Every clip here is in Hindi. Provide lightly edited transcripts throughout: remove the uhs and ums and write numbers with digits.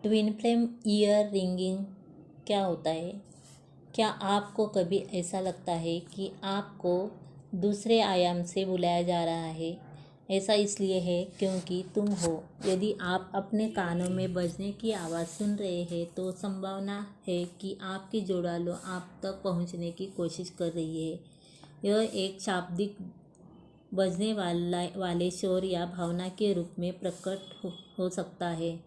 ट्विन फ्लेम ईयर रिंगिंग क्या होता है? क्या आपको कभी ऐसा लगता है कि आपको दूसरे आयाम से बुलाया जा रहा है? ऐसा इसलिए है क्योंकि तुम हो। यदि आप अपने कानों में बजने की आवाज़ सुन रहे हैं तो संभावना है कि आपकी जोड़ालो आप तक पहुंचने की कोशिश कर रही है। यह एक शाब्दिक बजने वाले शोर या भावना के रूप में प्रकट हो सकता है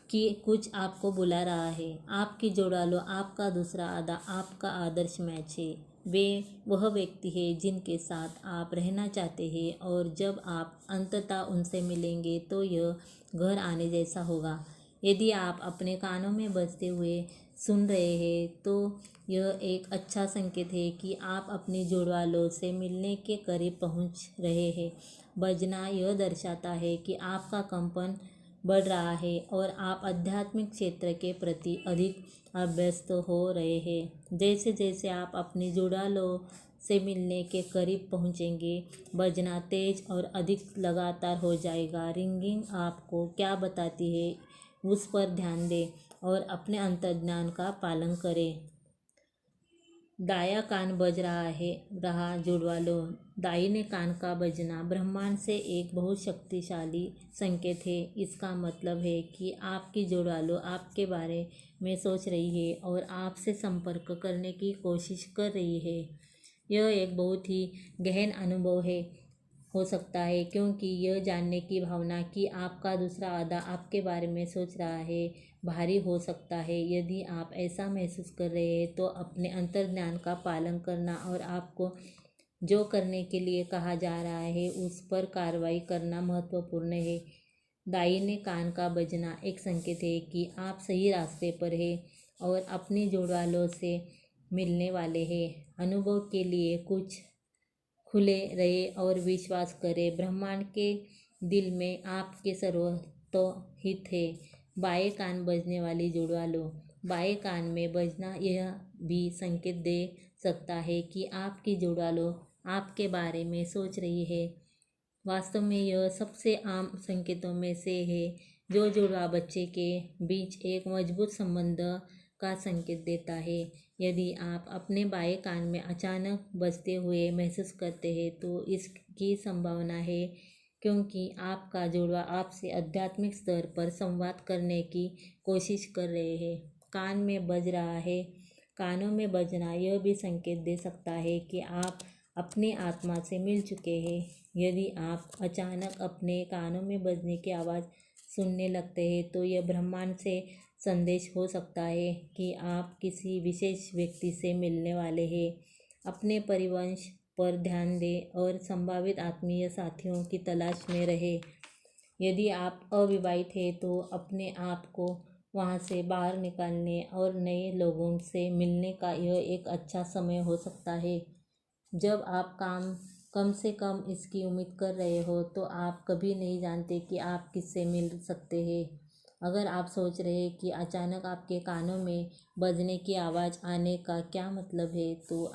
कि कुछ आपको बुला रहा है। आपकी जोड़ालो, आपका दूसरा आधा, आपका आदर्श मैच है। वे वह व्यक्ति है जिनके साथ आप रहना चाहते हैं और जब आप अंततः उनसे मिलेंगे तो यह घर आने जैसा होगा। यदि आप अपने कानों में बजते हुए सुन रहे हैं तो यह एक अच्छा संकेत है कि आप अपनी जोड़वालों से मिलने के करीब पहुंच रहे हैं। बजना यह दर्शाता है कि आपका कंपन बढ़ रहा है और आप आध्यात्मिक क्षेत्र के प्रति अधिक अभ्यस्त हो रहे हैं। जैसे जैसे आप अपनी जोड़ालों से मिलने के करीब पहुंचेंगे, बजना तेज और अधिक लगातार हो जाएगा। रिंगिंग आपको क्या बताती है उस पर ध्यान दें और अपने अंतर्ज्ञान का पालन करें। दायां कान बज रहा जोड़वालों। दाहिने कान का बजना ब्रह्मांड से एक बहुत शक्तिशाली संकेत है। इसका मतलब है कि आपकी जोड़वालों आपके बारे में सोच रही है और आपसे संपर्क करने की कोशिश कर रही है। यह एक बहुत ही गहन अनुभव हो सकता है क्योंकि यह जानने की भावना कि आपका दूसरा आधा आपके बारे में सोच रहा है भारी हो सकता है। यदि आप ऐसा महसूस कर रहे हैं तो अपने अंतर्ज्ञान का पालन करना और आपको जो करने के लिए कहा जा रहा है उस पर कार्रवाई करना महत्वपूर्ण है। दाहिने कान का बजना एक संकेत है कि आप सही रास्ते पर हैं और अपनी जोड़वालों से मिलने वाले हैं। अनुभव के लिए कुछ खुले रहे और विश्वास करें। ब्रह्मांड के दिल में आपके सर्वतोहित है। बाएं कान बजने वाली जोड़वालों। बाएं कान में बजना यह भी संकेत दे सकता है कि आपकी जोड़वालों आपके बारे में सोच रही है। वास्तव में यह सबसे आम संकेतों में से है जो जुड़वा बच्चे के बीच एक मजबूत संबंध का संकेत देता है। यदि आप अपने बाएं कान में अचानक बजते हुए महसूस करते हैं तो इसकी संभावना है क्योंकि आपका जुड़वा आपसे आध्यात्मिक स्तर पर संवाद करने की कोशिश कर रहे हैं। कान में बज रहा है। कानों में बजना यह भी संकेत दे सकता है कि आप अपनी आत्मा से मिल चुके हैं। यदि आप अचानक अपने कानों में बजने की आवाज़ सुनने लगते हैं तो यह ब्रह्मांड से संदेश हो सकता है कि आप किसी विशेष व्यक्ति से मिलने वाले हैं। अपने परिवंश पर ध्यान दें और संभावित आत्मीय साथियों की तलाश में रहें। यदि आप अविवाहित हैं तो अपने आप को वहां से बाहर निकालने और नए लोगों से मिलने का यह एक अच्छा समय हो सकता है। जब आप कम से कम इसकी उम्मीद कर रहे हो तो आप कभी नहीं जानते कि आप किससे मिल सकते हैं। अगर आप सोच रहे हैं कि अचानक आपके कानों में बजने की आवाज़ आने का क्या मतलब है तो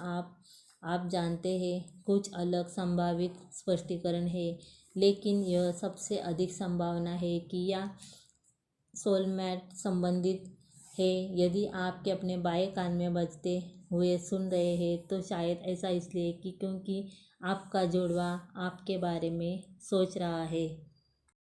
आप जानते हैं कुछ अलग संभावित स्पष्टीकरण है, लेकिन यह सबसे अधिक संभावना है कि यह सोलमेट संबंधित है। यदि आपके अपने बाएं कान में बजते हुए सुन रहे हैं तो शायद ऐसा इसलिए कि क्योंकि आपका जोड़वा आपके बारे में सोच रहा है।